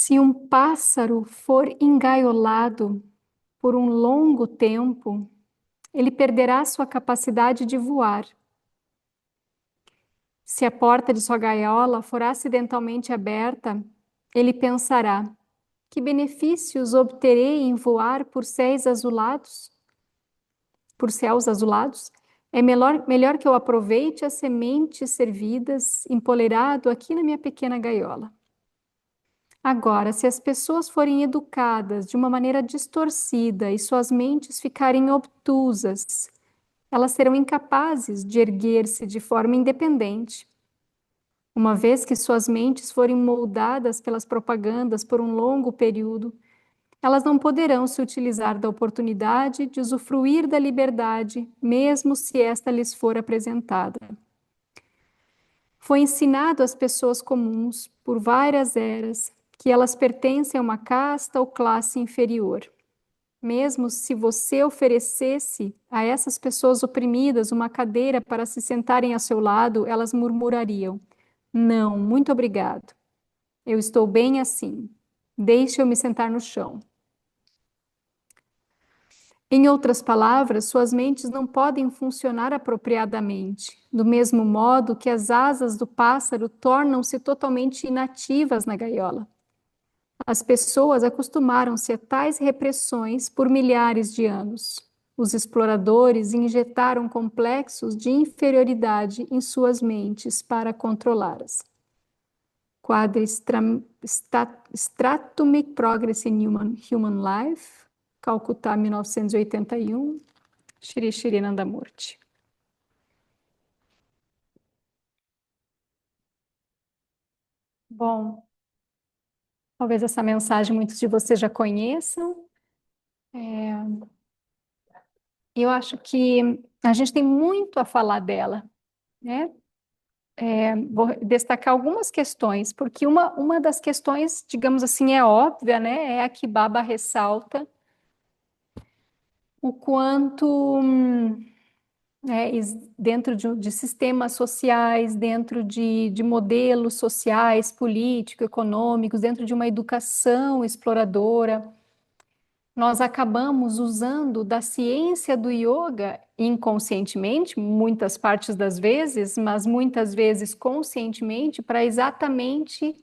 Se um pássaro for engaiolado por um longo tempo, ele perderá sua capacidade de voar. Se a porta de sua gaiola for acidentalmente aberta, ele pensará: que benefícios obterei em voar por céus azulados? Por céus azulados? É melhor que eu aproveite as sementes servidas, empoleirado aqui na minha pequena gaiola. Agora, se as pessoas forem educadas de uma maneira distorcida e suas mentes ficarem obtusas, elas serão incapazes de erguer-se de forma independente. Uma vez que suas mentes forem moldadas pelas propagandas por um longo período, elas não poderão se utilizar da oportunidade de usufruir da liberdade, mesmo se esta lhes for apresentada. Foi ensinado às pessoas comuns, por várias eras, que elas pertencem a uma casta ou classe inferior. Mesmo se você oferecesse a essas pessoas oprimidas uma cadeira para se sentarem ao seu lado, elas murmurariam: não, muito obrigado. Eu estou bem assim. Deixe eu me sentar no chão. Em outras palavras, suas mentes não podem funcionar apropriadamente, do mesmo modo que as asas do pássaro tornam-se totalmente inativas na gaiola. As pessoas acostumaram-se a tais repressões por milhares de anos. Os exploradores injetaram complexos de inferioridade em suas mentes para controlá-las. Stratomic Progress in Human Life, Calcutá, 1981, Shri Shri Nandamurti. Bom, talvez essa mensagem muitos de vocês já conheçam. Eu acho que a gente tem muito a falar dela, né? Vou destacar algumas questões, porque uma das questões, digamos assim, é óbvia, né? É a que Baba ressalta o quanto dentro de sistemas sociais, dentro de modelos sociais, político-econômicos, dentro de uma educação exploradora, nós acabamos usando da ciência do yoga inconscientemente, muitas partes das vezes, mas muitas vezes conscientemente, para exatamente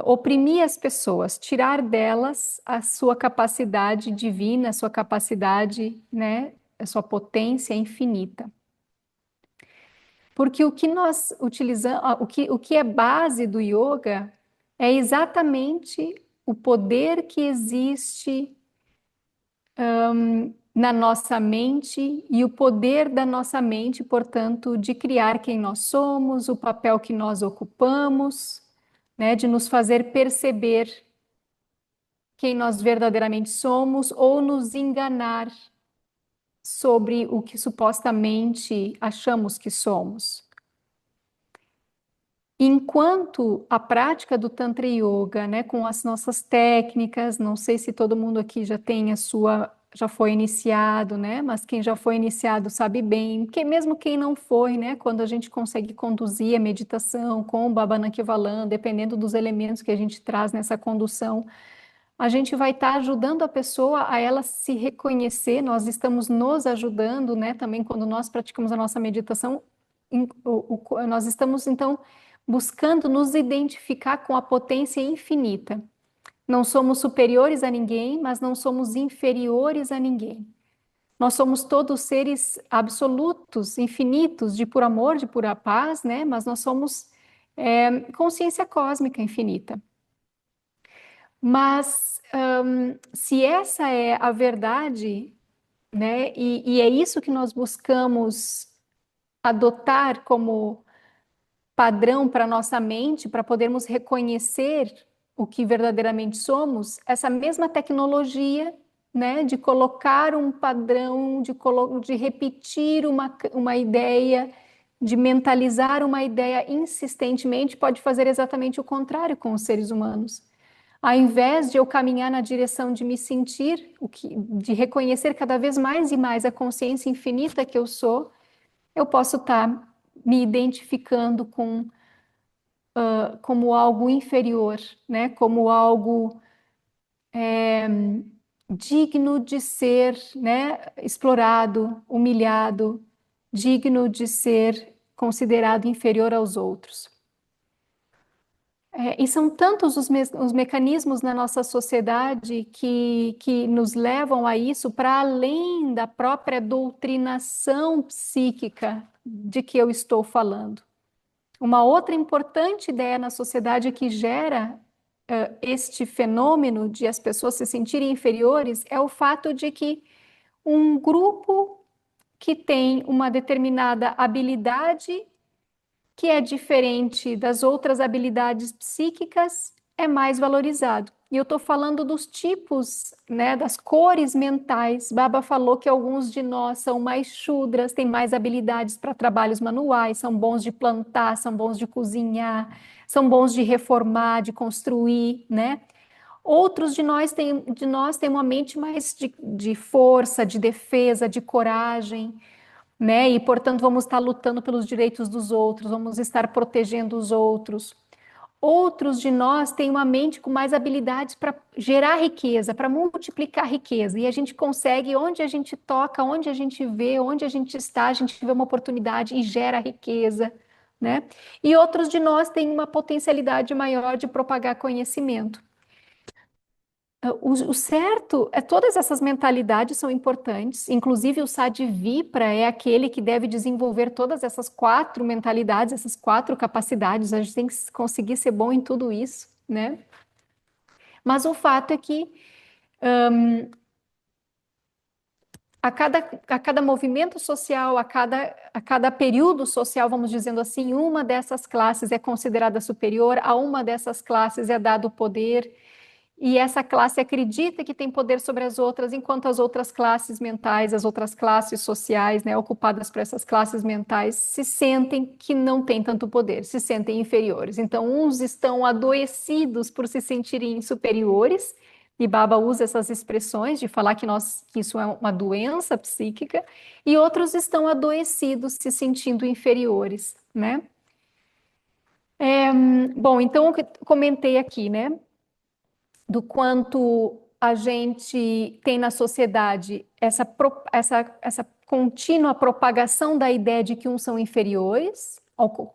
oprimir as pessoas, tirar delas a sua capacidade divina, a sua capacidade, né, a sua potência infinita. Porque o que nós utilizamos, o que é base do yoga é exatamente o poder que existe na nossa mente e o poder da nossa mente, portanto, de criar quem nós somos, o papel que nós ocupamos, né, de nos fazer perceber quem nós verdadeiramente somos ou nos enganar sobre o que supostamente achamos que somos. Enquanto a prática do Tantra Yoga, né, com as nossas técnicas, não sei se todo mundo aqui já tem a sua, já foi iniciado, né, mas quem já foi iniciado sabe bem, que mesmo quem não foi, né, quando a gente consegue conduzir a meditação com o Baba Nakivalan, dependendo dos elementos que a gente traz nessa condução, a gente vai estar ajudando a pessoa a ela se reconhecer, nós estamos nos ajudando, né, também quando nós praticamos a nossa meditação, nós estamos então buscando nos identificar com a potência infinita. Não somos superiores a ninguém, mas não somos inferiores a ninguém. Nós somos todos seres absolutos, infinitos, de puro amor, de pura paz, né? Mas nós somos consciência cósmica infinita. Mas se essa é a verdade, né? E é isso que nós buscamos adotar como padrão para nossa mente, para podermos reconhecer o que verdadeiramente somos, essa mesma tecnologia, né, de colocar um padrão, de repetir uma ideia, de mentalizar uma ideia insistentemente, pode fazer exatamente o contrário com os seres humanos. Ao invés de eu caminhar na direção de me sentir, de reconhecer cada vez mais e mais a consciência infinita que eu sou, eu posso estar me identificando com como algo inferior, né? Como algo digno de ser, né, explorado, humilhado, digno de ser considerado inferior aos outros. E são tantos os mecanismos na nossa sociedade que nos levam a isso, para além da própria doutrinação psíquica de que eu estou falando. Uma outra importante ideia na sociedade que gera este fenômeno de as pessoas se sentirem inferiores é o fato de que um grupo que tem uma determinada habilidade que é diferente das outras habilidades psíquicas é mais valorizado. E eu estou falando dos tipos, né, das cores mentais. Baba falou que alguns de nós são mais Shudras, têm mais habilidades para trabalhos manuais, são bons de plantar, são bons de cozinhar, são bons de reformar, de construir, né? Outros de nós têm uma mente mais de força, de defesa, de coragem, né? E, portanto, vamos estar lutando pelos direitos dos outros, vamos estar protegendo os outros. Outros de nós têm uma mente com mais habilidades para gerar riqueza, para multiplicar riqueza. E a gente consegue, onde a gente toca, onde a gente vê, onde a gente está, a gente vê uma oportunidade e gera riqueza, né? E outros de nós têm uma potencialidade maior de propagar conhecimento. O certo é todas essas mentalidades são importantes, inclusive o Sadvipra é aquele que deve desenvolver todas essas 4 mentalidades, essas 4 capacidades. A gente tem que conseguir ser bom em tudo isso, né? Mas o fato é que a cada movimento social, a cada período social, vamos dizendo assim, uma dessas classes é considerada superior, a uma dessas classes é dado poder. E essa classe acredita que tem poder sobre as outras, enquanto as outras classes mentais, as outras classes sociais, né, ocupadas por essas classes mentais, se sentem que não têm tanto poder, se sentem inferiores. Então, uns estão adoecidos por se sentirem superiores, e Baba usa essas expressões de falar que isso é uma doença psíquica, e outros estão adoecidos, se sentindo inferiores, né? Bom, então eu comentei aqui, né? Do quanto a gente tem na sociedade essa contínua propagação da ideia de que uns são inferiores,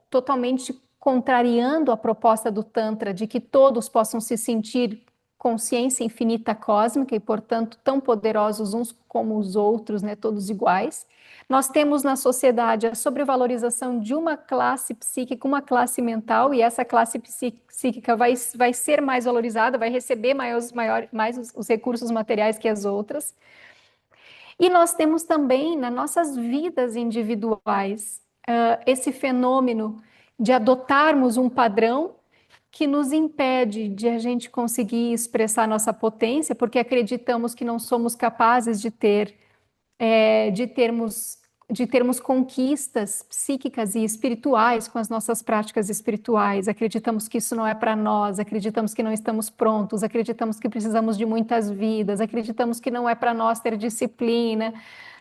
totalmente contrariando a proposta do Tantra de que todos possam se sentir consciência infinita cósmica e, portanto, tão poderosos uns como os outros, né, todos iguais. Nós temos na sociedade a sobrevalorização de uma classe psíquica, uma classe mental, e essa classe psíquica vai ser mais valorizada, vai receber mais os recursos materiais que as outras. E nós temos também, nas nossas vidas individuais, esse fenômeno de adotarmos um padrão que nos impede de a gente conseguir expressar nossa potência, porque acreditamos que não somos capazes de termos conquistas psíquicas e espirituais com as nossas práticas espirituais. Acreditamos que isso não é para nós, acreditamos que não estamos prontos, acreditamos que precisamos de muitas vidas, acreditamos que não é para nós ter disciplina,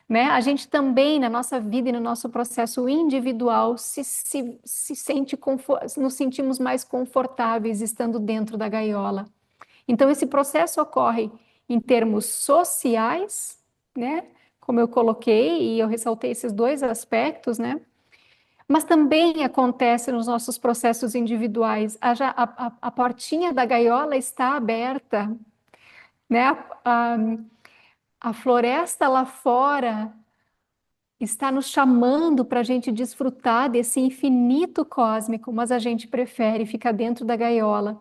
né? A gente também, na nossa vida e no nosso processo individual, se sente nos sentimos mais confortáveis estando dentro da gaiola. Então, esse processo ocorre em termos sociais, né? Como eu coloquei, e eu ressaltei esses 2 aspectos, né? Mas também acontece nos nossos processos individuais. A portinha da gaiola está aberta, né? A floresta lá fora está nos chamando para a gente desfrutar desse infinito cósmico, mas a gente prefere ficar dentro da gaiola,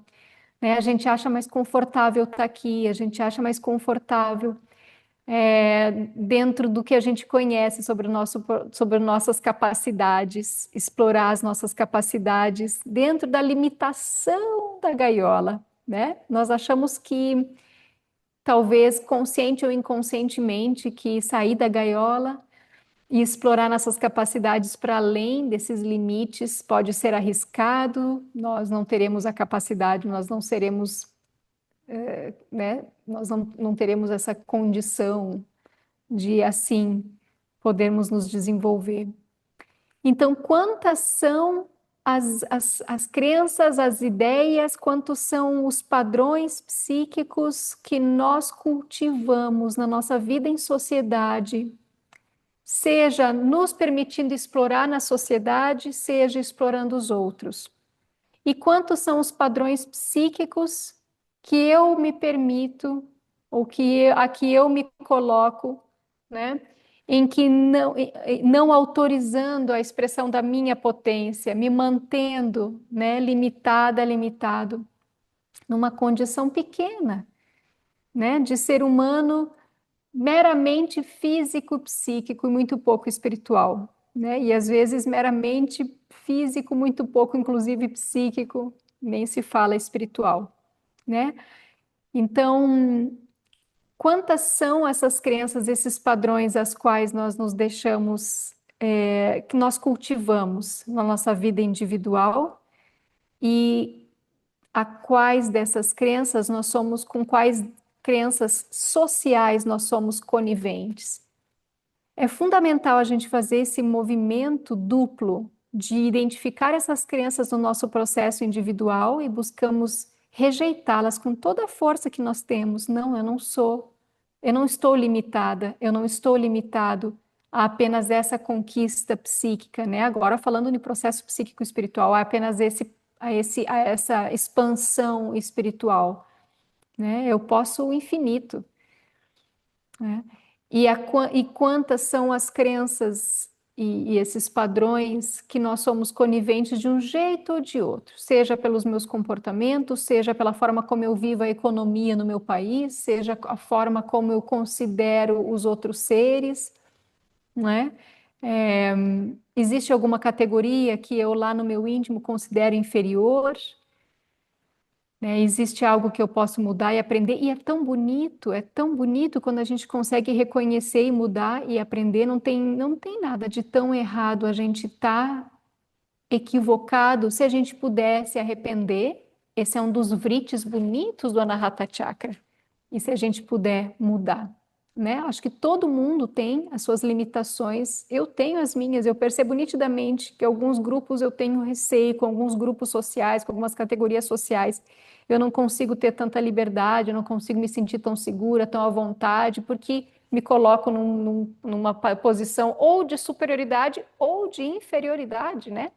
né? A gente acha mais confortável estar aqui, a gente acha mais confortável dentro do que a gente conhece sobre nossas capacidades, explorar as nossas capacidades dentro da limitação da gaiola, né? Nós achamos que, talvez consciente ou inconscientemente, que sair da gaiola e explorar nossas capacidades para além desses limites pode ser arriscado, nós não teremos a capacidade, nós não seremos, né? Nós não teremos essa condição de assim podermos nos desenvolver. Então, quantas são as crenças, as ideias, quanto são os padrões psíquicos que nós cultivamos na nossa vida em sociedade, seja nos permitindo explorar na sociedade, seja explorando os outros. E quantos são os padrões psíquicos que eu me permito, ou a que eu me coloco, né? Em que não autorizando a expressão da minha potência, me mantendo, né, limitado, numa condição pequena, né, de ser humano meramente físico, psíquico e muito pouco espiritual, né? E às vezes meramente físico, muito pouco, inclusive psíquico, nem se fala espiritual, né? Então, quantas são essas crenças, esses padrões às quais nós nos deixamos, que nós cultivamos na nossa vida individual e a quais dessas crenças nós somos, com quais crenças sociais nós somos coniventes? É fundamental a gente fazer esse movimento duplo de identificar essas crenças no nosso processo individual e buscamos rejeitá-las com toda a força que nós temos. Não, eu não sou, eu não estou limitada, eu não estou limitado a apenas essa conquista psíquica, né? Agora falando no processo psíquico espiritual, a apenas a essa expansão espiritual, né? Eu posso o infinito, né? E quantas são as crenças e esses padrões que nós somos coniventes de um jeito ou de outro, seja pelos meus comportamentos, seja pela forma como eu vivo a economia no meu país, seja a forma como eu considero os outros seres, não é? É, existe alguma categoria que eu lá no meu íntimo considero inferior? Né? Existe algo que eu posso mudar e aprender, e é tão bonito quando a gente consegue reconhecer e mudar e aprender. Não tem nada de tão errado a gente estar equivocado se a gente puder se arrepender. Esse é um dos vrites bonitos do Anahata Chakra. E se a gente puder mudar, né? Acho que todo mundo tem as suas limitações. Eu tenho as minhas. Eu percebo nitidamente que alguns grupos eu tenho receio, com alguns grupos sociais, com algumas categorias sociais. Eu não consigo ter tanta liberdade, eu não consigo me sentir tão segura, tão à vontade, porque me coloco numa posição ou de superioridade ou de inferioridade, né?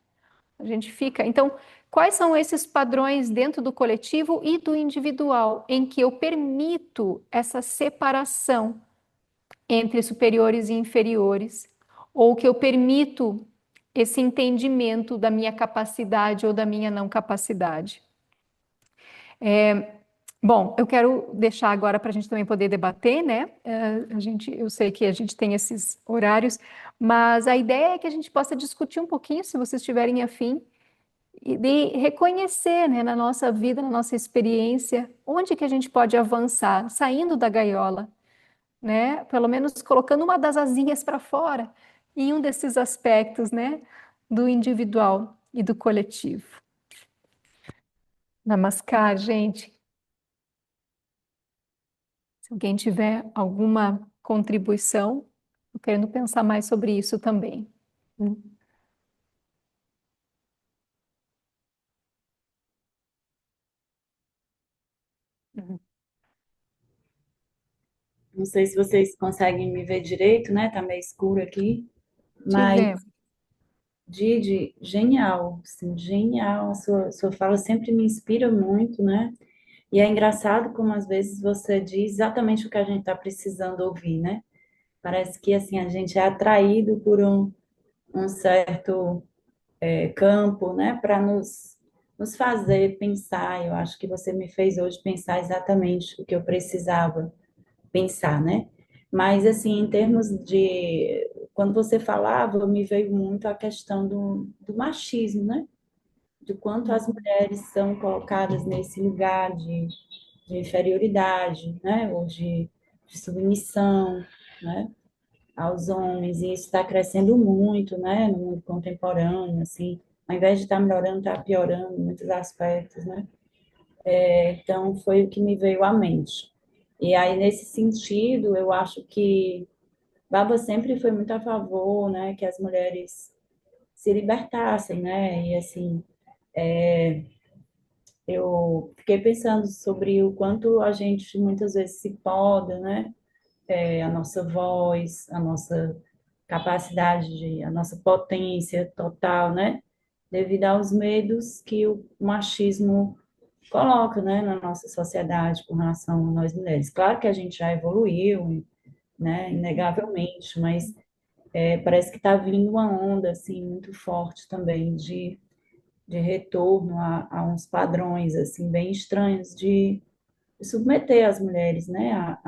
A gente fica. Então, quais são esses padrões dentro do coletivo e do individual em que eu permito essa separação entre superiores e inferiores, ou que eu permito esse entendimento da minha capacidade ou da minha não capacidade? Bom, eu quero deixar agora para a gente também poder debater, né? Eu sei que a gente tem esses horários, mas a ideia é que a gente possa discutir um pouquinho, se vocês estiverem afim, e de reconhecer, né, na nossa vida, na nossa experiência, onde que a gente pode avançar, saindo da gaiola, né? Pelo menos colocando uma das asinhas para fora em um desses aspectos, né, do individual e do coletivo. Namaskar, gente. Se alguém tiver alguma contribuição, eu querendo pensar mais sobre isso também. Uhum. Não sei se vocês conseguem me ver direito, né? Tá meio escuro aqui, Te mas ver. Didi, genial, assim, genial. A sua fala sempre me inspira muito, né? E é engraçado como às vezes você diz exatamente o que a gente está precisando ouvir, né? Parece que assim a gente é atraído por um certo campo, né? Para nos fazer pensar. Eu acho que você me fez hoje pensar exatamente o que eu precisava pensar, né? Mas, assim, em termos de. Quando você falava, me veio muito a questão do machismo, né? De quanto as mulheres são colocadas nesse lugar de inferioridade, né? Ou de submissão, né? Aos homens. E isso está crescendo muito, né? No mundo contemporâneo, assim. Ao invés de estar melhorando, está piorando em muitos aspectos, né? Então, foi o que me veio à mente. E aí, nesse sentido, eu acho que Baba sempre foi muito a favor, né, que as mulheres se libertassem, né? E assim, eu fiquei pensando sobre o quanto a gente muitas vezes se poda, né? A nossa voz, a nossa capacidade a nossa potência total, né? Devido aos medos que o machismo coloca, né, na nossa sociedade com relação a nós mulheres. Claro que a gente já evoluiu, né, inegavelmente, mas parece que está vindo uma onda assim muito forte também de retorno a uns padrões assim bem estranhos de submeter as mulheres, né,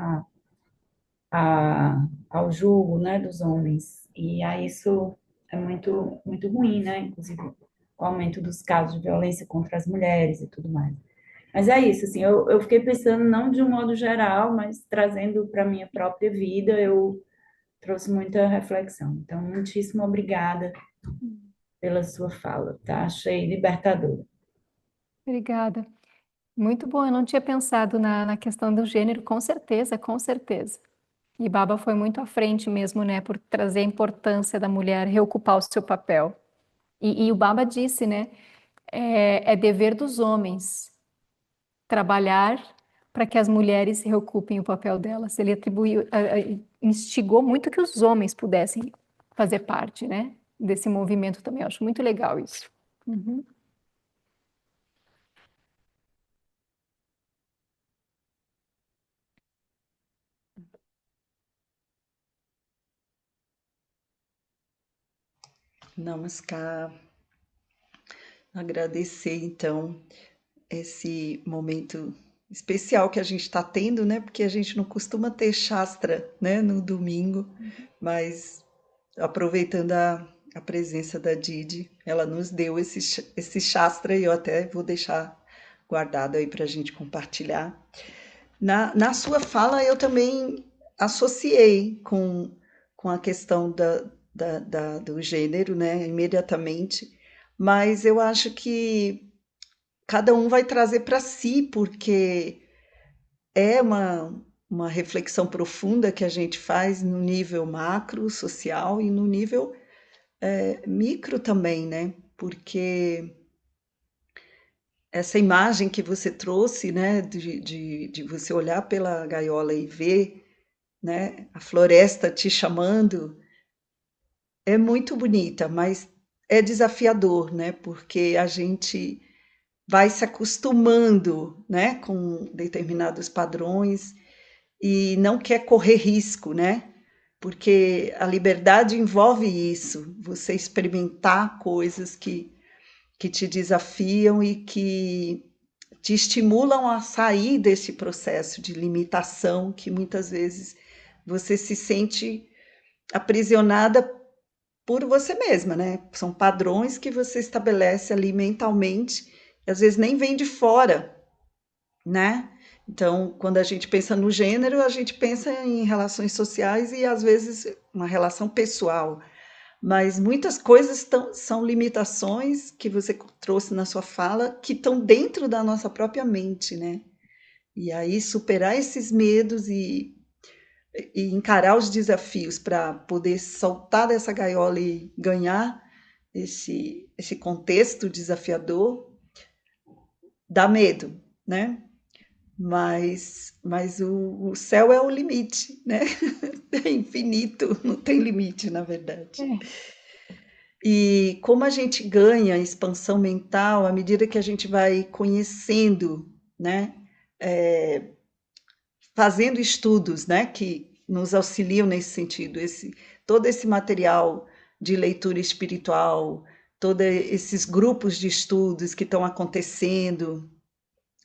ao jugo, né, dos homens. E aí isso é muito ruim, né, inclusive o aumento dos casos de violência contra as mulheres e tudo mais. Mas é isso, assim, eu fiquei pensando não de um modo geral, mas trazendo para a minha própria vida, eu trouxe muita reflexão. Então, muitíssimo obrigada pela sua fala, tá? Achei libertadora. Obrigada. Muito bom, eu não tinha pensado na questão do gênero, com certeza, com certeza. E Baba foi muito à frente mesmo, né, por trazer a importância da mulher reocupar o seu papel. E o Baba disse, né, é dever dos homens trabalhar para que as mulheres reocupem o papel delas. Ele atribuiu, instigou muito que os homens pudessem fazer parte, né, desse movimento também. Eu acho muito legal isso. Uhum. Namaskar, agradecer então esse momento especial que a gente está tendo, né? Porque a gente não costuma ter Shastra, né, no domingo, mas aproveitando a presença da Didi, ela nos deu esse Shastra e eu até vou deixar guardado aí para a gente compartilhar. Na sua fala, eu também associei com a questão do gênero, né, imediatamente, mas eu acho que cada um vai trazer para si, porque é uma reflexão profunda que a gente faz no nível macro, social e no nível micro também, né? Porque essa imagem que você trouxe, né, de você olhar pela gaiola e ver, né, a floresta te chamando, é muito bonita, mas é desafiador, né? Porque a gente vai se acostumando, né, com determinados padrões e não quer correr risco, né? Porque a liberdade envolve isso, você experimentar coisas que te desafiam e que te estimulam a sair desse processo de limitação que muitas vezes você se sente aprisionada por você mesma, né? São padrões que você estabelece ali mentalmente, e às vezes nem vem de fora, né? Então, quando a gente pensa no gênero, a gente pensa em relações sociais e às vezes uma relação pessoal. Mas muitas coisas são limitações que você trouxe na sua fala que estão dentro da nossa própria mente, né? E aí superar esses medos e encarar os desafios para poder soltar dessa gaiola e ganhar esse contexto desafiador dá medo, né? Mas o céu é o limite, né? É infinito, não tem limite, na verdade. É. E como a gente ganha expansão mental à medida que a gente vai conhecendo, né? É, fazendo estudos, né? Que nos auxiliam nesse sentido. Todo esse material de leitura espiritual, todos esses grupos de estudos que estão acontecendo,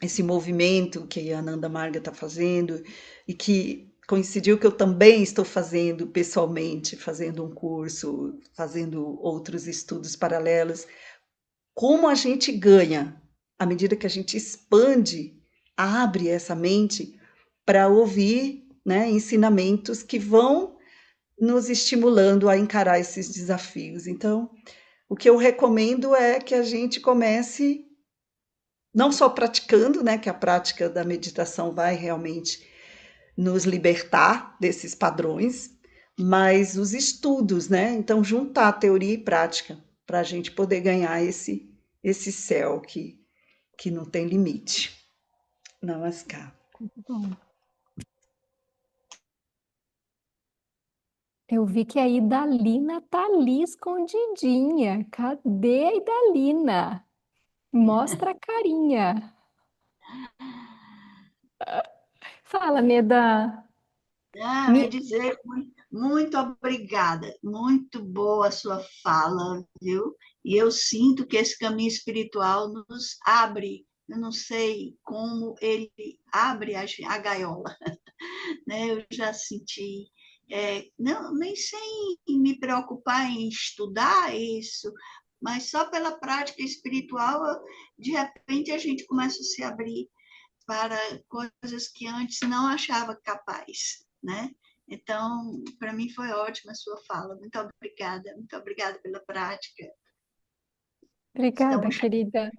esse movimento que a Ananda Marga está fazendo e que coincidiu que eu também estou fazendo pessoalmente, fazendo um curso, fazendo outros estudos paralelos. Como a gente ganha à medida que a gente expande, abre essa mente para ouvir, né, ensinamentos que vão nos estimulando a encarar esses desafios. Então, o que eu recomendo é que a gente comece não só praticando, né, que a prática da meditação vai realmente nos libertar desses padrões, mas os estudos, né? Então, juntar teoria e prática para a gente poder ganhar esse céu que não tem limite. Namaskar. Bom, eu vi que a Idalina tá ali escondidinha. Cadê a Idalina? Mostra a carinha. Fala, Meda. Ah, eu ia Me... dizer muito obrigada, muito boa a sua fala, viu? E eu sinto que esse caminho espiritual nos abre, eu não sei como ele abre a gaiola, né? Eu já senti, não, nem sem me preocupar em estudar isso, mas só pela prática espiritual, de repente a gente começa a se abrir para coisas que antes não achava capaz, né? Então, para mim foi ótima a sua fala. Muito obrigada pela prática. Obrigada, Estamos, querida.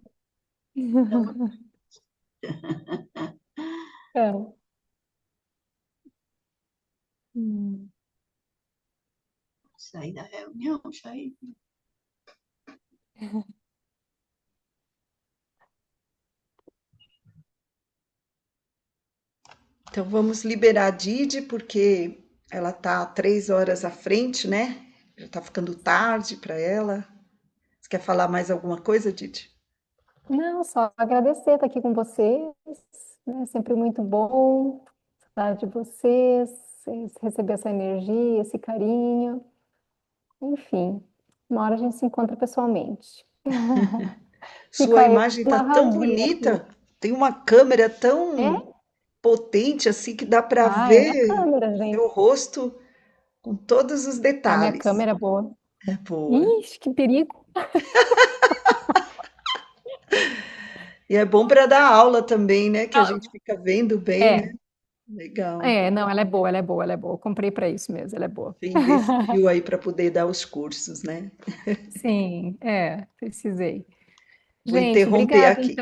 estamos Então, hum. sair da reunião, sair. Então vamos liberar a Didi, porque ela tá 3 horas à frente, né? Já tá ficando tarde para ela. Você quer falar mais alguma coisa, Didi? Não, só agradecer estar aqui com vocês, né? Sempre muito bom estar de vocês, receber essa energia, esse carinho. Enfim, uma hora a gente se encontra pessoalmente. Fica Sua aí imagem tá uma tão Ravina aqui. bonita, tem uma câmera É? tão potente assim que dá para Ah, é minha ver câmera, gente. seu rosto com todos os A minha detalhes. câmera é boa. É boa. Ixi, que perigo. E é bom para dar aula também, né? Que a Ah, gente fica vendo bem, né? é, Legal. não, ela é boa, ela é boa, ela é boa. Eu comprei para isso mesmo, ela é boa. Você investiu aí para poder dar os cursos, né? Sim, precisei. Vou Gente, interromper obrigada, aqui.